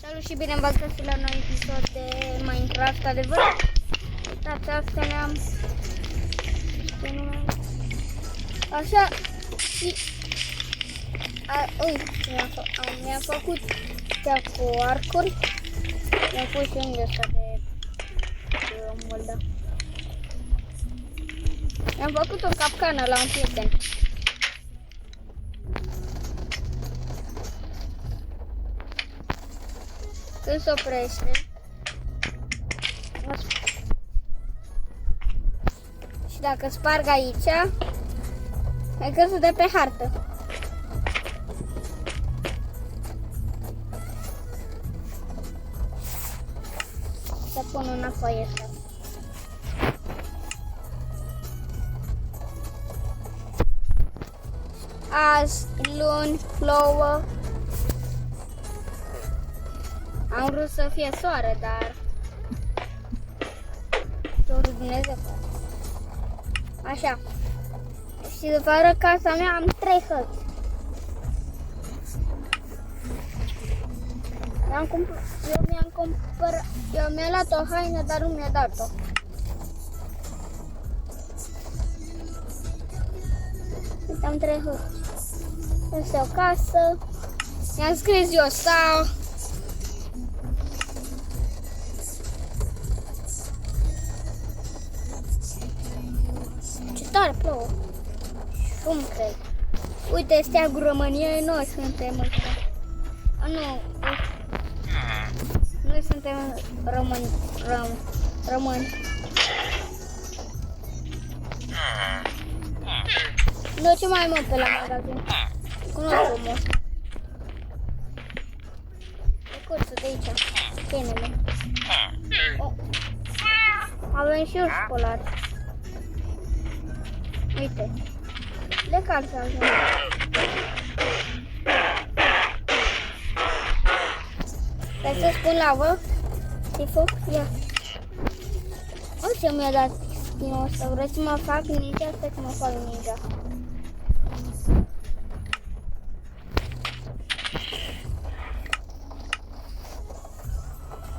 Salut și bine v-ați găsit la nou episod de Minecraft, adevărat. Uitați, asta le-am... Așa și... mi-am făcut cea cu arcuri. Mi-am pus și unde ăsta de molda. Mi-am făcut o capcană la un prieten. Când se oprește și dacă sparg aici, ai căzut de pe hartă. Să pun înapoi asta. Azi, luni, plouă. Am vrut să fie soare, dar dorul Dumnezeu. Așa. Și după casa mea am 3 hăți. Eu mi-am luat o haină, dar nu mi-a dat-o. Uite, am 3 hăți. Este o casă. I-am scris eu sau... Tare plouă. Cum cred? Uite, steagul României, noi suntem ăștia. Nu. Noi suntem români. Noi ce mai mult pe la magazin? Cunosc frumos. E cursul de aici. Câinele. Oh. Avem și un spălat. Uite, de care să ajung. Vrei să spun lavă? Ți-i foc? Ia. O, ce mi-a dat skin-ul ăsta? Vreau să mă fac ninja? Stai să mă fac ninja.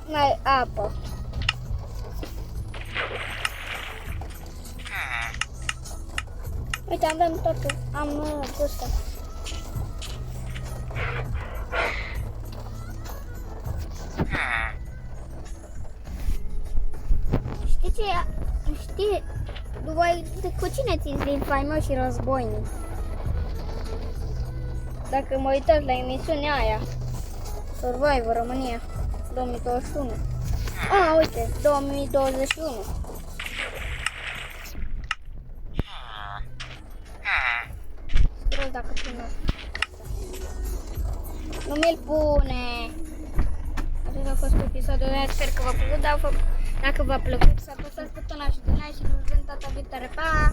Mai apă. Uite, avem totul. Am ăsta. Știi ce? Știi? Cu cine ți-ți din faimă și războinic? Dacă mă uitați la emisiunea aia, Survivor România 2021. Uite, 2021. Dacă pune. Nu mi-l pune. Atât a fost episodul ăla. Sper că v-a plăcut. Dacă v-a plăcut, să apăsați butonul și de like și ne vedem data viitoare. Pa!